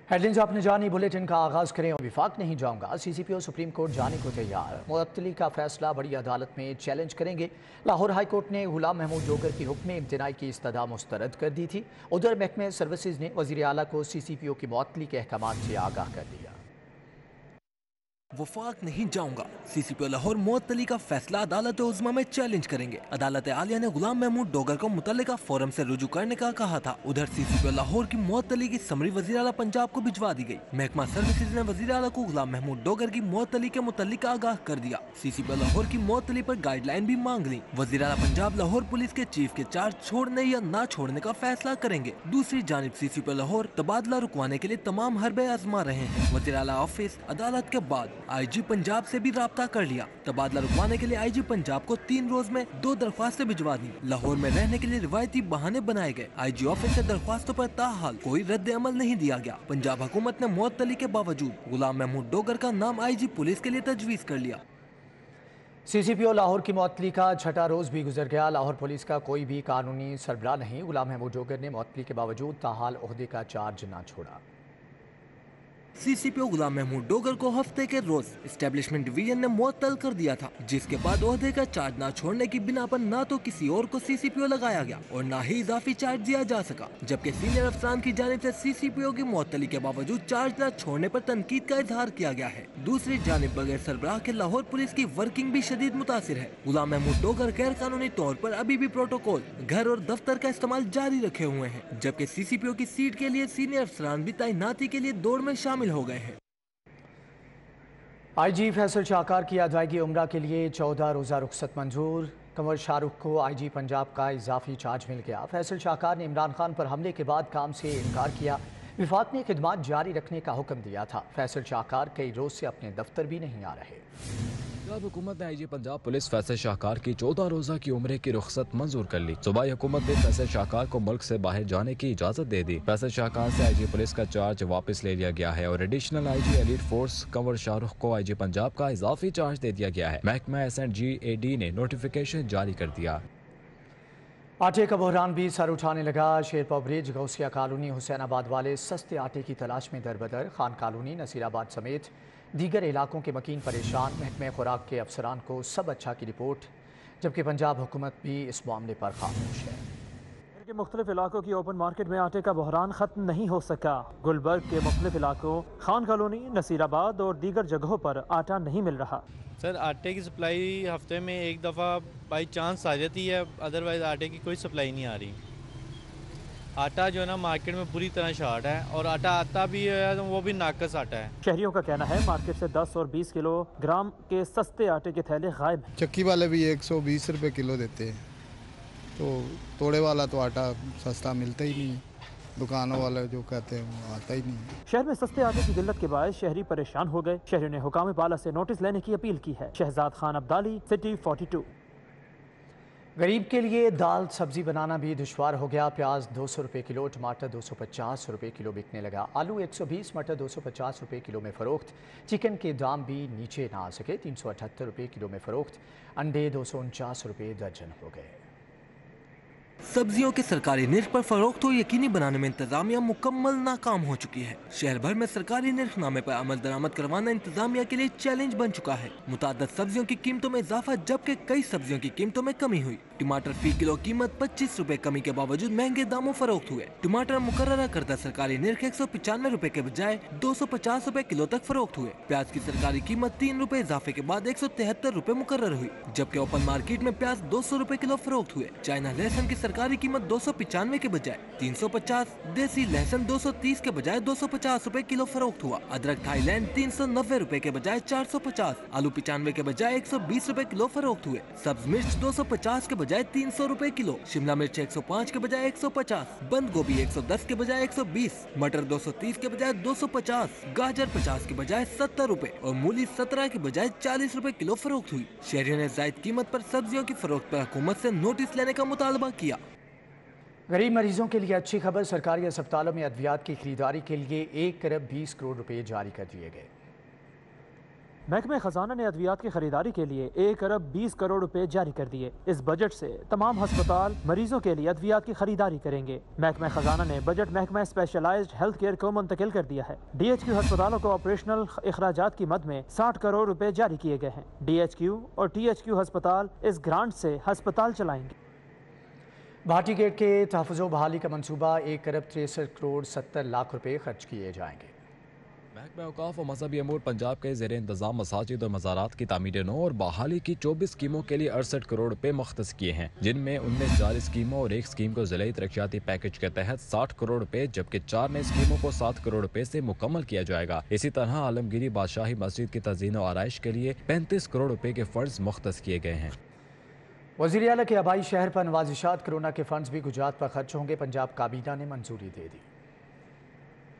Headlines आपने जानी, bulletin का आगाज करें। और वफाक नहीं जाऊंगा, सीसीपीओ सुप्रीम कोर्ट जाने को तैयार। मुअत्तली का फैसला बड़ी अदालत में चैलेंज करेंगे। लाहौर हाई कोर्ट ने गुलाम महमूद डोगर की हुक्म इम्तनाई की इस्तदा मुस्तरद कर दी थी। उधर महकमे सर्विसेज ने वज़ीर आला को सीसीपीओ की मुअत्तली के अहकामात से आगाह कर दिया। वफाक नहीं जाऊंगा, सीसीपीओ लाहौर मुअत्तली का फैसला अदालत उज़्मा में चैलेंज करेंगे। अदालत आलिया ने गुलाम महमूद डोगर को मुतल्लिका फोरम से रुजू करने का कहा था। उधर सीसीपीओ लाहौर की मुअत्तली की समरी वज़ीर आला पंजाब को भिजवा दी गई। महकमा सर्विसेज ने वज़ीर आला को गुलाम महमूद डोगर की मुअत्तली के मुतल्लिक आगाह कर दिया। सीसीपीओ लाहौर की मुअत्तली पर गाइडलाइन भी मांग ली। वज़ीर आला पंजाब लाहौर पुलिस के चीफ के चार्ज छोड़ने या ना छोड़ने का फैसला करेंगे। दूसरी जानिब सीसीपीओ लाहौर तबादला रुकवाने के लिए तमाम हरबे आजमा रहे हैं। वज़ीर आला ऑफिस अदालत के बाद आईजी पंजाब से भी राब्ता कर लिया। तबादला रुकवाने के लिए आईजी पंजाब को 3 रोज में 2 दरख्वास्तें भिजवा दी। लाहौर में रहने के लिए रिवायती बहाने बनाए गए। आईजी ऑफिस से दरख्वास्तों पर ताहाल कोई रद्द अमल नहीं दिया गया। पंजाब हुकूमत ने मुअत्तली के बावजूद गुलाम महमूद डोगर का नाम आईजी पुलिस के लिए तजवीज कर लिया। सीसीपीओ लाहौर की मुअत्तली का छठा रोज भी गुजर गया। लाहौर पुलिस का कोई भी कानूनी सरबराह नहीं। गुलाम महमूद डोगर ने मुअत्तली के बावजूद ताहाल ओहदे का चार्ज न छोड़ा। सीसीपीओ गुलाम महमूद डोगर को हफ्ते के रोज एस्टेब्लिशमेंट डिवीजन ने मुअत्तल कर दिया था, जिसके बाद ओहदे का चार्ज ना छोड़ने की बिना पर ना तो किसी और को सीसीपीओ लगाया गया और ना ही इजाफी चार्ज दिया जा सका। जबकि सीनियर अफसरान की जानिब से सीसीपीओ की मुअत्तली के बावजूद चार्ज न छोड़ने पर तनकीद का इजहार किया गया है। दूसरी जानिब बगैर सरबराह के लाहौर पुलिस की वर्किंग भी शदीद मुतासिर है। गुलाम महमूद डोगर गैर कानूनी तौर पर अभी भी प्रोटोकॉल, घर और दफ्तर का इस्तेमाल जारी रखे हुए हैं, जबकि सीसीपीओ की सीट के लिए सीनियर अफसरान भी तैनाती के लिए दौड़ में शामिल हो गए हैं। आईजी फैसल शाहकार की अदायगी उम्रा के लिए 14 रोज़ा रुखसत मंजूर। कंवर शाहरुख को आईजी पंजाब का इजाफी चार्ज मिल गया। फैसल शाहकार ने इमरान खान पर हमले के बाद काम से इनकार किया। विफाक ने खिदमात जारी रखने का हुक्म दिया था। फैसल शाहकार कई रोज से अपने दफ्तर भी नहीं आ रहे। पंजाब हुकूमत ने आईजी पंजाब पुलिस फैसल शाहकार की 14 रोज़ा की उम्र की रुखसत मंजूर कर ली। सूबाई हुकूमत ने फैसल शाहकार को मुल्क से बाहर जाने की इजाज़त दे दी। फैसल शाहकार से आईजी पुलिस का चार्ज वापस ले लिया गया है और additional IG elite force Kanwar Shahrukh को आईजी पंजाब का इजाफी चार्ज दे दिया गया है। महकमा SNGAD ने नोटिफिकेशन जारी कर दिया। आटे का बहरान भी सर उठाने लगा। शेरपा ब्रिज, गौसिया कॉलोनी, हुसैनाबाद वाले सस्ते आटे की तलाश में दरबदर। खान कॉलोनी, नसीराबाद समेत दीगर इलाकों के मकीन परेशान। महकमे खुराक के अफसरान को सब अच्छा की रिपोर्ट, जबकि पंजाब हुकूमत भी इस मामले पर खामोश है। के मुख्तलिफ इलाकों की ओपन मार्केट में आटे का बहरान खत्म नहीं हो सका। गुलबर्ग के मुख्तलिफ इलाकों, खान कॉलोनी, नसीराबाद और दीगर जगहों पर आटा नहीं मिल रहा। सर, आटे की सप्लाई हफ्ते में एक दफ़ा बाई चांस आ जाती है, अदरवाइज़ आटे की कोई सप्लाई नहीं आ रही। आटा जो है ना मार्केट में पूरी तरह शॉर्ट है और आटा आता भी है तो वो भी नाकस आटा है। शहरियों का कहना है मार्केट से 10 और 20 किलोग्राम के सस्ते आटे के थैले गायब हैं। चक्की वाले भी 120 रुपये किलो देते हैं, तो तोड़े वाला तो आटा सस्ता मिलता ही नहीं है। दुकानों वाले जो कहते हैं वो आता ही नहीं है। शहर में सस्ते आटे की किल्लत के बायस शहरी परेशान हो गए। शहरियों ने हुकाम बाला से नोटिस लेने की अपील की है। शहजाद खान अब्दाली, सिटी 42। गरीब के लिए दाल सब्जी बनाना भी दुश्वार हो गया। प्याज 200 रुपये किलो, टमाटर 250 रुपये किलो बिकने लगा। आलू 120, मटर 250 रुपये किलो में फ़रोख्त। चिकन के दाम भी नीचे ना आ सके, 378 रुपये किलो में फ़रोख्त। अंडे 249 रुपये दर्जन हो गए। सब्जियों के सरकारी निर्ख पर फरोख्त को यकीनी बनाने में इंतजामिया मुकम्मल नाकाम हो चुकी है। शहर भर में सरकारी निर्खनामे पर अमल दरामद करवाना इंतजामिया के लिए चैलेंज बन चुका है। मुताद्दद सब्जियों की कीमतों में इजाफा, जबकि कई सब्जियों की कीमतों में कमी हुई। टमाटर फी किलो कीमत 25 रुपए कमी के बावजूद महंगे दामों फरोख्त हुए। टमाटर मुकर्ररा करता सरकारी निर्ख 195 रुपए के बजाय 250 रुपए किलो तक फरोख्त हुए। प्याज की सरकारी कीमत 3 रुपए इजाफे के बाद 173 रुपए मुकर्रर हुई, जबकि ओपन मार्केट में प्याज 200 रुपए किलो फरोख्त हुए। चाइना लहसुन की सरकारी कीमत 295 के बजाय 350, देसी लहसुन 230 के बजाय 250 रुपए किलो फरोख्त हुआ। अदरक थाईलैंड 390 रुपए के बजाय 450, आलू 95 के बजाय 120 रुपए किलो फरोख्त हुए। सब्ज मिर्च 250 के बजाय 300 रुपए किलो, शिमला मिर्च 105 के बजाय 150, बंद गोभी 110 के बजाय 120, मटर 230 के बजाय 250, गाजर 50 के बजाय 70 रुपए और मूली 17 के बजाय 40 रुपए किलो फरोख्त हुई। शहरियों ने जायद कीमत पर सब्जियों की फरोख्त पर हुकूमत से नोटिस लेने का मुतालबा किया। गरीब मरीजों के लिए अच्छी खबर, सरकारी अस्पतालों में अद्वियात की खरीदारी के लिए 1 अरब 20 करोड़ रुपए जारी कर दिए गए। महकमे खजाना ने अद्वियात की खरीदारी के लिए 1 अरब 20 करोड़ रुपए जारी कर दिए। इस बजट से तमाम अस्पताल मरीजों के लिए अद्वियात की खरीदारी करेंगे। महकमे खजाना ने बजट महकमा स्पेशलाइज्ड हेल्थ केयर को मुंतकिल कर दिया है। DHQ अस्पतालों को ऑपरेशनल अखराजात की मद में 60 करोड़ रुपए जारी किए गए हैं। DHQ और THQ अस्पताल इस ग्रांट से अस्पताल चलाएंगे। भाटी गेट के तहफ़्फ़ुज़ बहाली का मंसूबा 1 अरब 63 करोड़ 70 लाख रुपए खर्च किए जाएंगे। महकमा औकाफ और मजहबी अमूर पंजाब के ज़ेर इंतज़ाम मसाजिद और मज़ारात की तामीर नौ और बहाली की 24 स्कीमों के लिए 68 करोड़ रुपए मुख्तस किए हैं, जिनमें 19 जारी स्कीमों और एक स्कीम को ज़िले तरक्याती पैकेज के तहत 60 करोड़ रुपए जबकि 4 नई स्कीमों को 7 करोड़ रुपए से मुकम्मल किया जाएगा। इसी तरह आलमगीरी बादशाही मस्जिद की तज़ीन और आराइश के लिए 35 करोड़ रुपए के फंड्स मुख्तस किए गए हैं। वज़ीर आला के आबाई शहर पर नवाजिशात कोरोना के फंड्स भी गुजरात पर खर्च होंगे। पंजाब काबीना ने मंजूरी दे दी।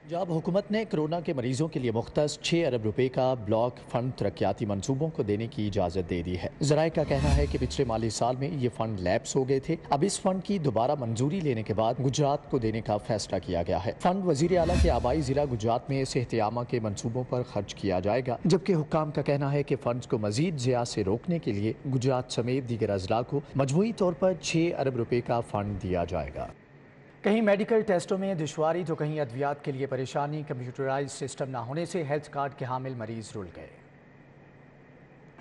पंजाब हुकूमत ने कोरोना के मरीजों के लिए मुख्तस 6 अरब रुपए का ब्लॉक फंड तरक्याती मंसूबों को देने की इजाज़त दे दी है। ज़राए का कहना है कि पिछले माली साल में ये फंड लैप्स हो गए थे। अब इस फंड की दोबारा मंजूरी लेने के बाद गुजरात को देने का फैसला किया गया है। फंड वज़ीर आला के आबाई ज़िला गुजरात में सेहतियामा के मंसूबों पर खर्च किया जाएगा, जबकि हुक्काम का कहना है कि फंड को मजीद ज़िया से रोकने के लिए गुजरात समेत दीगर अजला को मजमूई तौर पर 6 अरब रुपए का फंड दिया जाएगा। कहीं मेडिकल टेस्टों में दुश्वारी तो कहीं अद्वियात के लिए परेशानी। कंप्यूटराइज सिस्टम न होने से हेल्थ कार्ड के हामिल मरीज रुल गए।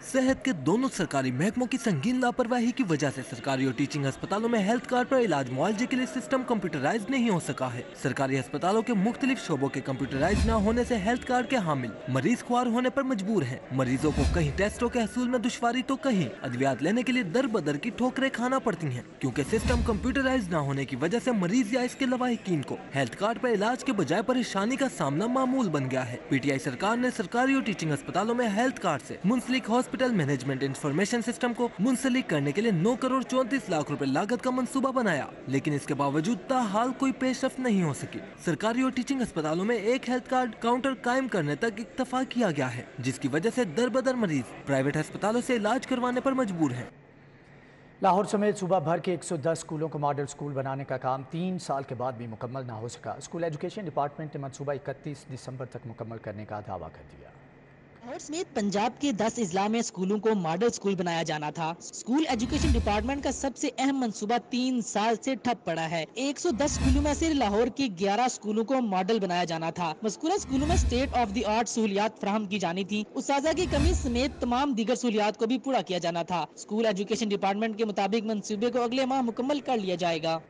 सेहत के दोनों सरकारी महकमों की संगीन लापरवाही की वजह से सरकारी और टीचिंग अस्पतालों में हेल्थ कार्ड पर इलाज मुआवजे के लिए सिस्टम कंप्यूटराइज नहीं हो सका है। सरकारी अस्पतालों के मुख्तलिफ शोबों के कंप्यूटराइज न होने से हेल्थ कार्ड के हामिल मरीज ख्वार होने पर मजबूर हैं। मरीजों को कहीं टेस्टों के हसूल में दुश्वारी तो कहीं अद्वियात लेने के लिए दर बदर की ठोकरें खाना पड़ती हैं, क्योंकि सिस्टम कंप्यूटराइज न होने की वजह से मरीज या इसके लवाहिकीन को हेल्थ कार्ड पर इलाज के बजाय परेशानी का सामना मामूल बन गया है। PTI सरकार ने सरकारी और टीचिंग अस्पतालों में हेल्थ कार्ड से मुंसलिक हॉस्पिटल मैनेजमेंट इंफॉर्मेशन सिस्टम को मुंसलिक करने के लिए 9 करोड़ 34 लाख रुपए लागत का मंसूबा बनाया, लेकिन इसके बावजूद ताहाल कोई पेशरफ्त नहीं हो सकी। सरकारी और टीचिंग अस्पतालों में एक हेल्थ कार्ड काउंटर कायम करने तक इत्तफाक किया गया है, जिसकी वजह से दर बदर मरीज प्राइवेट अस्पतालों से इलाज करवाने पर मजबूर हैं। लाहौर समेत सूबा भर के 110 स्कूलों को मॉडल स्कूल बनाने का काम 3 साल के बाद भी मुकम्मल न हो सका। स्कूल एजुकेशन डिपार्टमेंट ने मंसूबा 31 दिसंबर तक मुकम्मल करने का दावा कर दिया। लाहौर समेत पंजाब के 10 अजला में स्कूलों को मॉडल स्कूल बनाया जाना था। स्कूल एजुकेशन डिपार्टमेंट का सबसे अहम मंसूबा 3 साल से ठप पड़ा है। 110 स्कूलों में से लाहौर के 11 स्कूलों को मॉडल बनाया जाना था। मज़कूरा स्कूलों में स्टेट ऑफ द आर्ट सहूलियात फराहम की जानी थी। उस्ताज़ा की कमी समेत तमाम दीगर सहूलियात को भी पूरा किया जाना था। स्कूल एजुकेशन डिपार्टमेंट के मुताबिक मंसूबे को अगले माह मुकम्मल कर लिया जाएगा।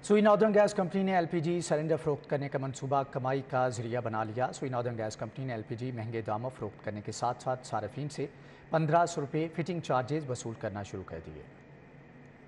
सुई नॉर्दर्न गैस कंपनी ने LPG सिलेंडर फरोख्त करने का मंसूबा कमाई का जरिया बना लिया। सुई नॉर्दर्न गैस कंपनी ने LPG महंगे दामों फरोख्त करने के साथ साथ सार्फिन से 1500 रुपये फिटिंग चार्जेस वसूल करना शुरू कर दिए।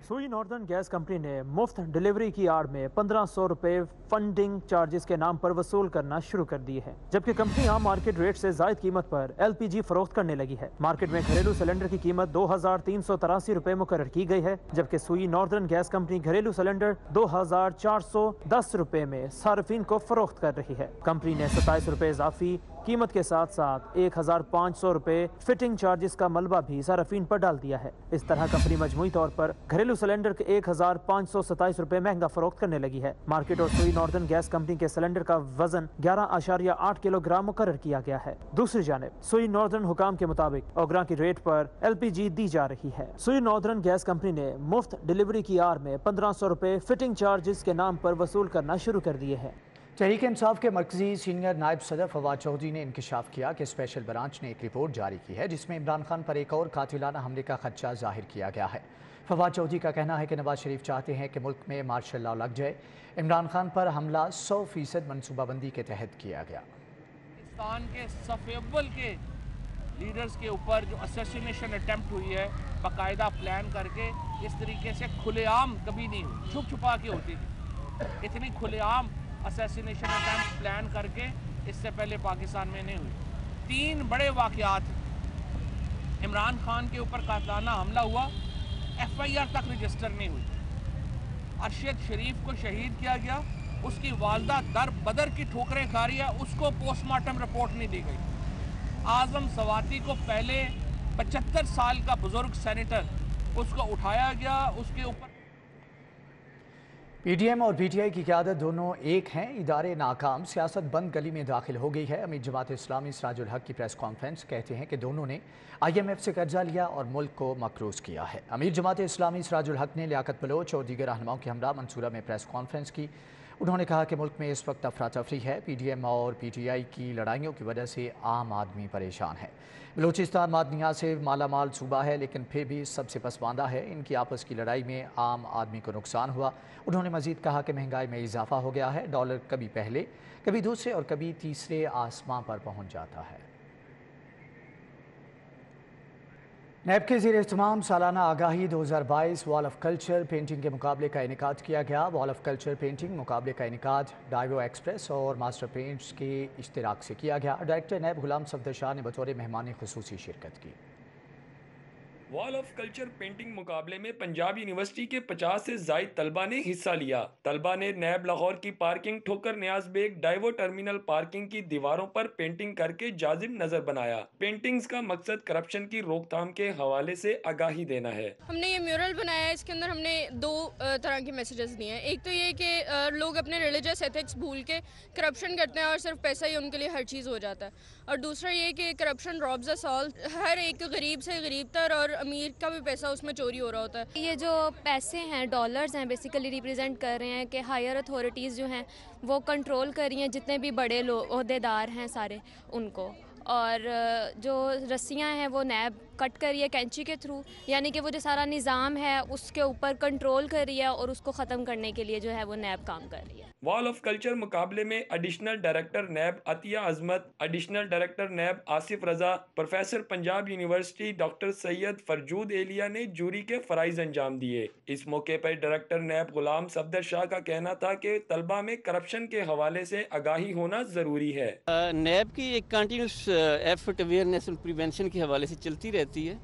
सुई नॉर्दर्न गैस कंपनी ने मुफ्त डिलीवरी की आड़ में 1500 रुपए फंडिंग चार्जेस के नाम पर वसूल करना शुरू कर दिए हैं, जबकि कंपनी आम मार्केट रेट से जायद कीमत पर LPG फरोख्त करने लगी है। मार्केट में घरेलू सिलेंडर की कीमत 2383 रुपए मुकर्रर की गई है, जबकि सुई नॉर्दर्न गैस कंपनी घरेलू सिलेंडर 2410 रुपए में सार्फिन को फरोख्त कर रही है। कंपनी ने 27 रुपए इजाफी कीमत के साथ साथ 1500 रुपए फिटिंग चार्जेस का मलबा भी सार्फिन पर डाल दिया है। इस तरह कंपनी मजमूई तौर पर घरेलू सिलेंडर के 1527 रुपए महंगा फरोख्त करने लगी है। मार्केट और सुई नॉर्दर्न गैस कंपनी के सिलेंडर का वजन 11.8 किलोग्राम मुकर्रर किया गया है। दूसरी जानिब सुई नॉर्दर्न हुकाम के मुताबिक ओगरा की रेट पर LPG दी जा रही है। सुई नॉर्दर्न गैस कंपनी ने मुफ्त डिलीवरी की आड़ में 1500 रुपए फिटिंग चार्जेस के नाम पर वसूल करना शुरू कर दिए हैं। तहरीक इंसाफ के मरकजी सीनियर नायब सदर फवाद चौधरी ने इंकशाफ किया कि स्पेशल ब्रांच ने एक रिपोर्ट जारी की है जिसमें इमरान खान पर एक और कातिलाना हमले का खदशा जाहिर किया गया है। फवाद चौधरी का कहना है कि नवाज शरीफ चाहते हैं कि मुल्क में मार्शल लॉ लग जाए। इमरान खान पर हमला 100% मनसूबाबंदी के तहत किया गया। पाकिस्तान के सफेबल के लीडर्स के ऊपर जो असैसिनेशन अटेम्प्ट हुई है, बाकायदा प्लान करके इस तरीके से खुलेआम कभी नहीं हुई, छुप छुपा के होती थी। इतनी खुलेआम असैसिनेशन अटेम्प्ट प्लान करके इससे पहले पाकिस्तान में नहीं हुई। 3 बड़े वाक़यात, इमरान खान के ऊपर कातिलाना हमला हुआ, FIR तक रजिस्टर नहीं हुई। अरशद शरीफ को शहीद किया गया, उसकी वालदा दर बदर की ठोकरें खा रही है, उसको पोस्टमार्टम रिपोर्ट नहीं दी गई। आज़म सवाती को पहले 75 साल का बुजुर्ग सेनेटर, उसको उठाया गया, उसके ऊपर PDM और PTI की क़यादत दोनों एक हैं। इदारे नाकाम, सियासत बंद गली में दाखिल हो गई है। अमीर जमात इस्लामी सिराजुल हक की प्रेस कॉन्फ्रेंस कहते हैं कि दोनों ने IMF से कर्जा लिया और मुल्क को मकरूज किया है। अमीर जमात इस्लामी सिराजुल हक ने लियाकत बलोच और दीगर रहनुमाओं के हमरा मंसूरा में प्रेस कॉन्फ्रेंस की। उन्होंने कहा कि मुल्क में इस वक्त अफरा तफरी है। PDM और PTI की लड़ाइयों की वजह से आम आदमी परेशान है। बलूचिस्तान मादनियात से माला माल सूबा है, लेकिन फिर भी सबसे पसमानदा है। इनकी आपस की लड़ाई में आम आदमी को नुकसान हुआ। उन्होंने मजीद कहा कि महंगाई में इजाफा हो गया है। डॉलर कभी पहले, कभी दूसरे और कभी तीसरे आसमां पर पहुंच जाता है। नैब के ज़ेर इत्माम सालाना आगाही 2022 वॉल ऑफ कल्चर पेंटिंग के मुकाबले का इनेकाद किया गया। वॉल ऑफ कल्चर पेंटिंग मुकाबले का इनेकाद डाइवो एक्सप्रेस और मास्टर पेंट्स के इश्तिराक से किया गया। डायरेक्टर नैब गुलाम सफदर शाह ने बतौर मेहमान खुसूसी शिरकत की। वॉल ऑफ कल्चर पेंटिंग मुकाबले में पंजाब यूनिवर्सिटी के 50 से ज़ायद तलबा ने हिस्सा लिया। तलबा ने नैब लाहौर की पार्किंग ठोकर न्याज बेग डाइवो टर्मिनल पार्किंग की दीवारों पर पेंटिंग करके जाजिब नजर बनाया। पेंटिंग्स का मकसद करप्शन की रोकथाम के हवाले से आगाही देना है। हमने ये म्यूरल बनाया है, इसके अंदर हमने दो तरह के मैसेजेस दिए हैं। एक तो ये कि लोग अपने रिलीजियस एथिक्स भूल के करप्शन करते हैं और सिर्फ पैसा ही उनके लिए हर चीज़ हो जाता है। और दूसरा ये कि करप्शन रॉब्स अस ऑल, हर एक गरीब से गरीब तर और अमीर का भी पैसा उसमें चोरी हो रहा होता है। ये जो पैसे हैं, डॉलर्स हैं, बेसिकली रिप्रेजेंट कर रहे हैं कि हायर अथॉरिटीज़ जो हैं वो कंट्रोल कर रही हैं जितने भी बड़े ओहदेदार हैं सारे उनको। और जो रस्सियाँ हैं वो नैब कट कर रही है कैंची के थ्रू, यानी कि वो जो सारा निज़ाम है उसके ऊपर कंट्रोल कर रही है और उसको ख़त्म करने के लिए जो है वो नैब काम कर रही है। वॉल ऑफ कल्चर मुकाबले में एडिशनल डायरेक्टर नैब अतिया अजमत, एडिशनल डायरेक्टर नैब Asif Raza, professor Punjab university doctor Syed Farzood Alia ने जूरी के फराइज अंजाम दिए। इस मौके पर डायरेक्टर नैब गुलाम सफदर शाह का कहना था कि तलबा में करप्शन के हवाले से आगाही होना ज़रूरी है। नैब की एक कंटिन्यूस एफर्ट अवेयरनेस और प्रिवेंशन के हवाले से चलती रहती है।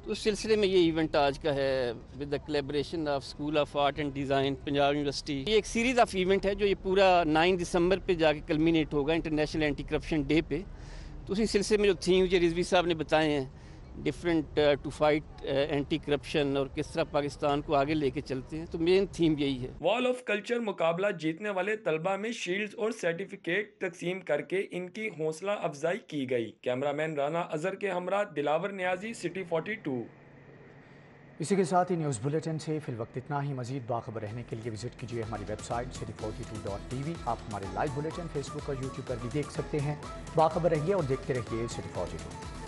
तो उस सिलसिले में ये इवेंट आज का है with the collaboration of school of art and design Punjab university. ये एक सीरीज़ ऑफ इवेंट है जो ये पूरा 9 दिसंबर पे जाके कल्मिनेट होगा इंटरनेशनल एंटी करप्शन डे पे। तो उसी सिलसिले में जो थीम जो रिजवी साहब ने बताए हैं different to fight anti corruption और किस तरह पाकिस्तान को आगे लेके चलते हैं, तो मेन थीम यही है। वॉल ऑफ कल्चर मुकाबला जीतने वाले तलबा में शील्ड्स और सर्टिफिकेट तकसीम करके इनकी हौसला अफजाई की गई। कैमरामैन राना अजहर के हमरा दिलावर न्याजी, सिटी 42। इसी के साथ ही न्यूज़ बुलेटिन से फिल वक्त इतना ही। मजीद बाखबर रहने के लिए विजिट कीजिए हमारी वेबसाइट city42.tv। आप हमारे लाइव बुलेटिन फेसबुक और यूट्यूब पर भी देख सकते हैं। बाखबर रहिए और देखते रहिए City 42।